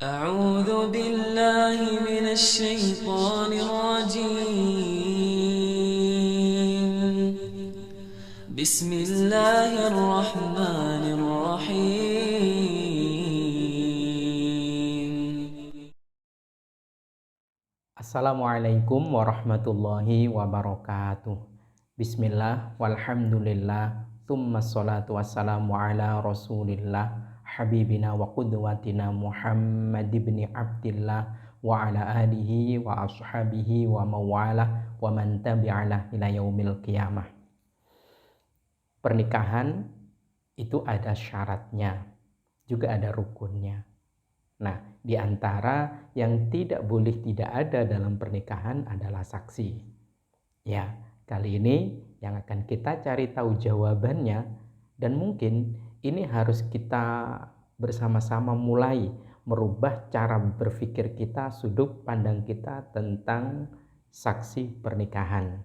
أعوذ بالله من الشيطان الرجيم بسم الله الرحمن الرحيم. Assalamualaikum warahmatullahi wabarakatuh. Bismillah walhamdulillah thumma salatu wassalamu ala rasulillah habibina wa qudwatina Muhammad ibn Abdillah wa ala alihi wa ashabihi wa mawalah wa man tabi'alah ila yaumil qiyamah. Pernikahan itu ada syaratnya, juga ada rukunnya. Nah, di antara yang tidak boleh tidak ada dalam pernikahan adalah saksi. Ya, kali ini yang akan kita cari tahu jawabannya, dan mungkin ini harus kita bersama-sama mulai merubah cara berpikir kita, sudut pandang kita tentang saksi pernikahan.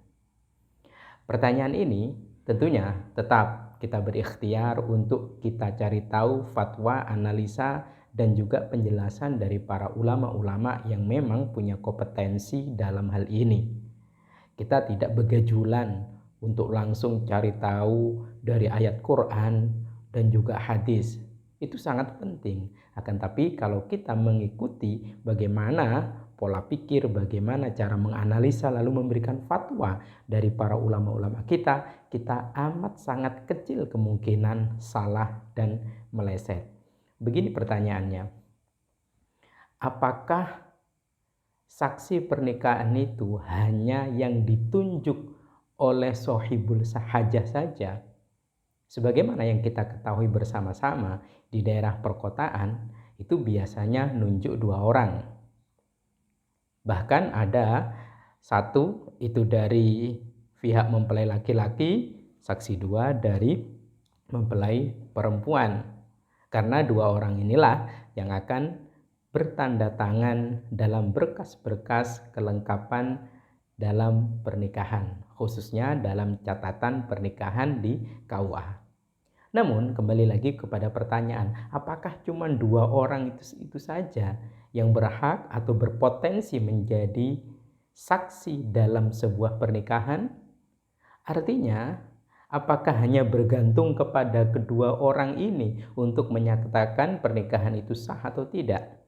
Pertanyaan ini tentunya tetap kita berikhtiar untuk kita cari tahu fatwa, analisa, dan juga penjelasan dari para ulama-ulama yang memang punya kompetensi dalam hal ini. Kita tidak begajulan untuk langsung cari tahu dari ayat Quran dan juga hadis. Itu sangat penting. Akan tapi kalau kita mengikuti bagaimana pola pikir, bagaimana cara menganalisa lalu memberikan fatwa dari para ulama-ulama kita amat sangat kecil kemungkinan salah dan meleset. Begini pertanyaannya, apakah saksi pernikahan itu hanya yang ditunjuk oleh sohibul sahajah saja? Sebagaimana yang kita ketahui bersama-sama, di daerah perkotaan itu biasanya nunjuk 2 orang. Bahkan ada satu itu dari pihak mempelai laki-laki, saksi 2 dari mempelai perempuan. Karena 2 orang inilah yang akan bertanda tangan dalam berkas-berkas kelengkapan dalam pernikahan, khususnya dalam catatan pernikahan di KUA. Namun kembali lagi kepada pertanyaan, apakah cuma 2 orang itu saja yang berhak atau berpotensi menjadi saksi dalam sebuah pernikahan? Artinya, apakah hanya bergantung kepada kedua orang ini untuk menyatakan pernikahan itu sah atau tidak?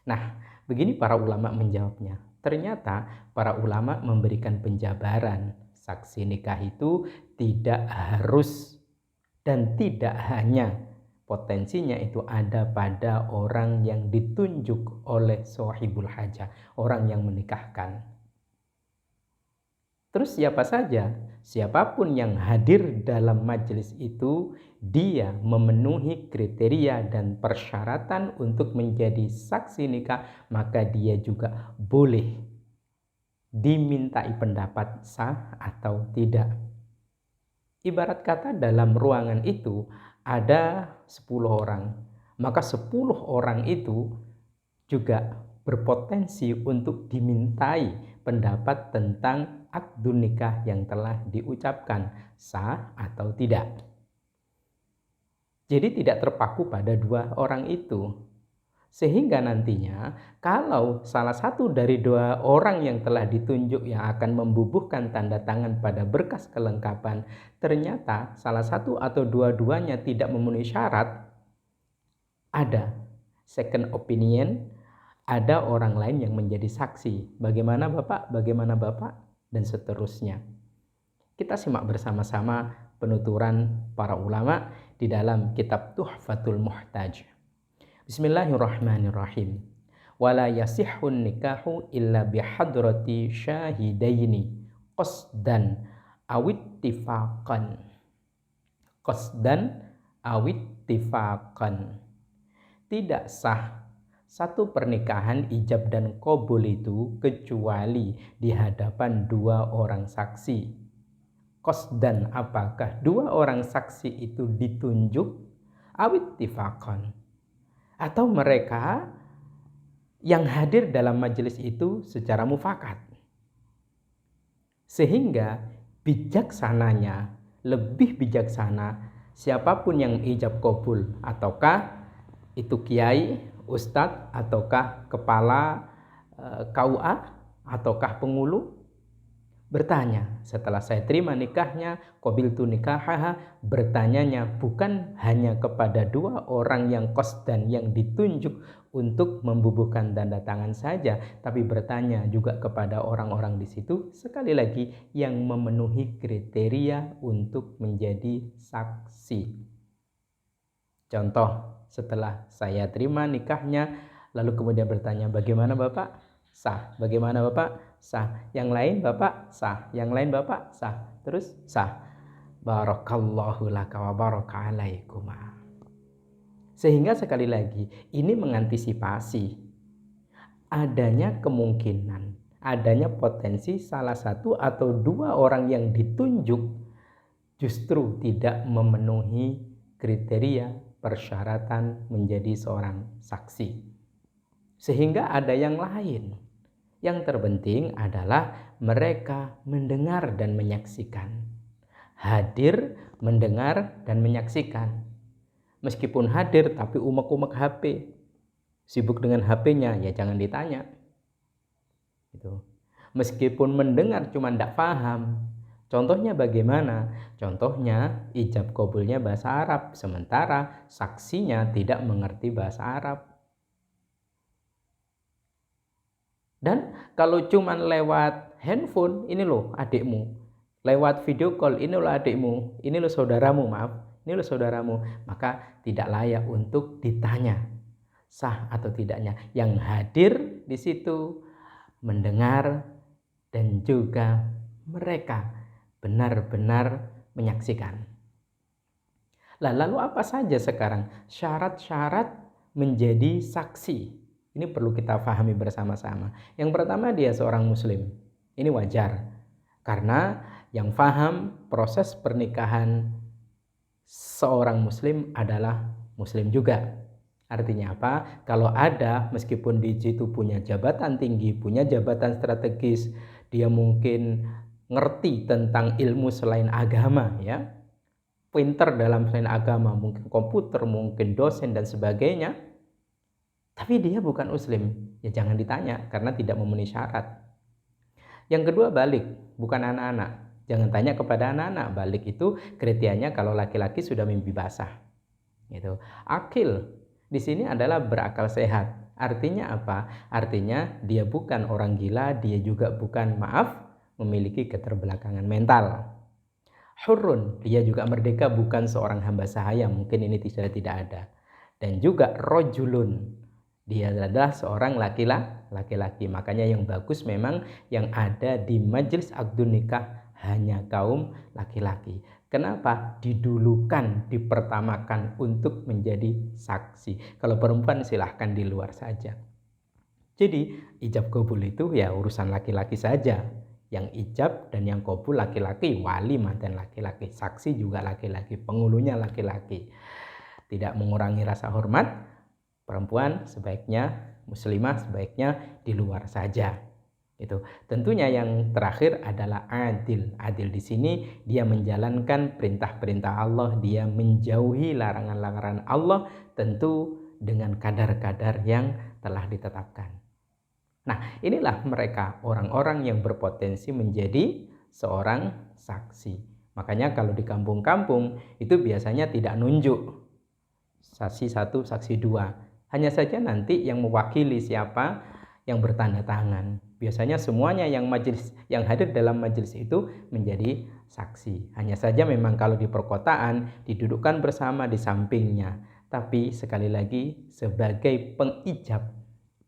Nah, begini para ulama menjawabnya. Ternyata para ulama memberikan penjabaran. Saksi nikah itu tidak harus dan tidak hanya potensinya itu ada pada orang yang ditunjuk oleh sohibul hajah, orang yang menikahkan. Terus siapa saja? Siapapun yang hadir dalam majelis itu, dia memenuhi kriteria dan persyaratan untuk menjadi saksi nikah, maka dia juga boleh dimintai pendapat sah atau tidak. Ibarat kata dalam ruangan itu ada 10 orang, maka 10 orang itu juga berpotensi untuk dimintai pendapat tentang akdun nikah yang telah diucapkan sah atau tidak. Jadi tidak terpaku pada 2 orang itu. Sehingga nantinya kalau salah satu dari 2 orang yang telah ditunjuk yang akan membubuhkan tanda tangan pada berkas kelengkapan, ternyata salah satu atau dua-duanya tidak memenuhi syarat, ada second opinion, ada orang lain yang menjadi saksi. Bagaimana Bapak? Bagaimana Bapak? Dan seterusnya. Kita simak bersama-sama penuturan para ulama di dalam kitab Tuhfatul Muhtaj. Bismillahirrahmanirrahim. Wala yasihhun nikahu illa bihadrati syahidaini qasdan awittifaqan. Qasdan awittifaqan. Tidak sah satu pernikahan ijab dan qabul itu kecuali di hadapan 2 orang saksi. Qasdan, apakah 2 orang saksi itu ditunjuk awittifaqan, atau mereka yang hadir dalam majelis itu secara mufakat. Sehingga bijaksananya, lebih bijaksana siapapun yang ijab qabul, ataukah itu kiai, ustadz ataukah kepala KUA ataukah pengulu? Bertanya, setelah saya terima nikahnya, qabiltu nikahaha, bertanyanya bukan hanya kepada dua orang yang qasdan yang ditunjuk untuk membubuhkan tanda tangan saja, tapi bertanya juga kepada orang-orang di situ, sekali lagi yang memenuhi kriteria untuk menjadi saksi. Contoh, setelah saya terima nikahnya, lalu kemudian bertanya, bagaimana Bapak? Sah. Bagaimana Bapak? Sah. Yang lain Bapak? Sah. Yang lain Bapak? Sah. Terus sah. Barakallahu laka wa baraka alaikuma. Sehingga sekali lagi ini mengantisipasi adanya kemungkinan, adanya potensi salah satu atau dua orang yang ditunjuk justru tidak memenuhi kriteria persyaratan menjadi seorang saksi. Sehingga ada yang lain. Yang terpenting adalah mereka mendengar dan menyaksikan. Hadir, mendengar, dan menyaksikan. Meskipun hadir tapi umek-umek HP, sibuk dengan HP-nya, ya jangan ditanya. Gitu. Meskipun mendengar cuma tidak paham. Contohnya bagaimana? Contohnya ijab qabulnya bahasa Arab, sementara saksinya tidak mengerti bahasa Arab. Dan kalau cuma lewat handphone, ini loh adikmu. Lewat video call, ini loh adikmu. Ini loh saudaramu, maaf. Ini loh saudaramu. Maka tidak layak untuk ditanya sah atau tidaknya. Yang hadir di situ mendengar dan juga mereka benar-benar menyaksikan. Lalu apa saja sekarang syarat-syarat menjadi saksi? Ini perlu kita pahami bersama-sama. Yang pertama, dia seorang muslim. Ini wajar. Karena yang paham proses pernikahan seorang muslim adalah muslim juga. Artinya apa? Kalau ada, meskipun di situ punya jabatan tinggi, punya jabatan strategis, dia mungkin ngerti tentang ilmu selain agama, ya. Pinter dalam selain agama, mungkin komputer, mungkin dosen dan sebagainya. Tapi dia bukan muslim, ya jangan ditanya karena tidak memenuhi syarat. Yang kedua, balik, bukan anak-anak. Jangan tanya kepada anak-anak. Balik itu kriterianya kalau laki-laki sudah mimpi basah. Gitu. Akil di sini adalah berakal sehat. Artinya apa? Artinya dia bukan orang gila, dia juga bukan, memiliki keterbelakangan mental. Hurrun, dia juga merdeka, bukan seorang hamba sahaya. Mungkin ini tidak ada. Dan juga rojulun, dia adalah seorang laki-laki. Makanya yang bagus memang yang ada di majelis akdun nikah hanya kaum laki-laki. Kenapa? Didulukan, dipertamakan untuk menjadi saksi. Kalau perempuan silahkan di luar saja. Jadi ijab qabul itu ya urusan laki-laki saja. Yang ijab dan yang qabul laki-laki, wali mantan laki-laki, saksi juga laki-laki, pengulunya laki-laki. Tidak mengurangi rasa hormat. Perempuan sebaiknya, muslimah sebaiknya di luar saja. Itu. Tentunya yang terakhir adalah adil. Adil di sini dia menjalankan perintah-perintah Allah, dia menjauhi larangan-larangan Allah, tentu dengan kadar-kadar yang telah ditetapkan. Nah, inilah mereka orang-orang yang berpotensi menjadi seorang saksi. Makanya kalau di kampung-kampung itu biasanya tidak nunjuk saksi 1, saksi 2. Hanya saja nanti yang mewakili siapa yang bertanda tangan. Biasanya semuanya yang hadir dalam majelis itu menjadi saksi. Hanya saja memang kalau di perkotaan didudukkan bersama di sampingnya. Tapi sekali lagi sebagai pengijab,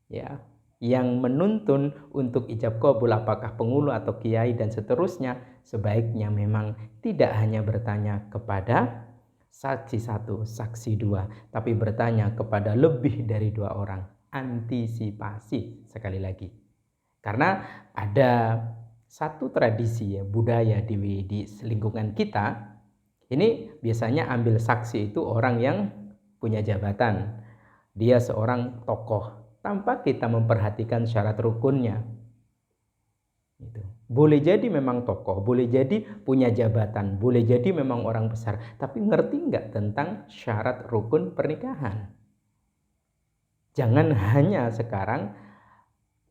ya, yang menuntun untuk ijab qabul apakah pengulu atau kiai dan seterusnya, sebaiknya memang tidak hanya bertanya kepada saksi 1, saksi 2, tapi bertanya kepada lebih dari 2 orang. Antisipasi sekali lagi. Karena ada satu tradisi, ya, budaya di lingkungan kita, ini biasanya ambil saksi itu orang yang punya jabatan. Dia seorang tokoh tanpa kita memperhatikan syarat rukunnya. Gitu. Boleh jadi memang tokoh, boleh jadi punya jabatan, boleh jadi memang orang besar, tapi ngerti nggak tentang syarat rukun pernikahan? Jangan hanya sekarang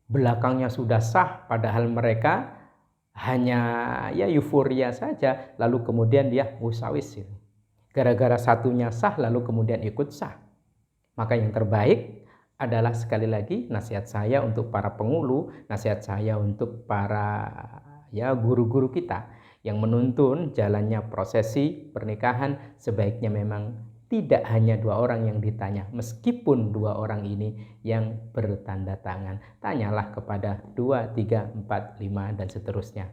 belakangnya sudah sah padahal mereka hanya ya euforia saja, lalu kemudian dia musawis. Gara-gara satunya sah lalu kemudian ikut sah. Maka yang terbaik adalah sekali lagi nasihat saya untuk para pengulu, nasihat saya untuk para ya guru-guru kita yang menuntun jalannya prosesi pernikahan, sebaiknya memang tidak hanya 2 orang yang ditanya, meskipun 2 orang ini yang bertanda tangan. Tanyalah kepada 2, 3, 4, 5 dan seterusnya.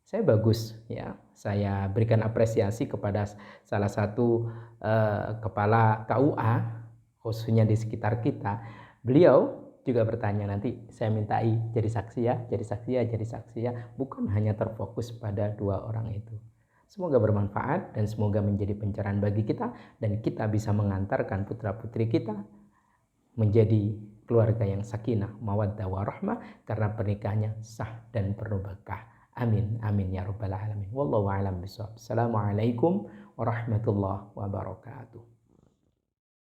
Saya bagus ya, saya berikan apresiasi kepada salah satu kepala KUA khususnya di sekitar kita. Beliau juga bertanya, nanti saya mintai jadi saksi ya, jadi saksi ya, jadi saksi ya, bukan hanya terfokus pada 2 orang itu. Semoga bermanfaat dan semoga menjadi pencerahan bagi kita dan kita bisa mengantarkan putra-putri kita menjadi keluarga yang sakinah, mawaddah warahmah karena pernikahannya sah dan penuh berkah. Amin, amin ya rabbal alamin. Wallahu a'lam bishawab. Assalamualaikum warahmatullahi wabarakatuh.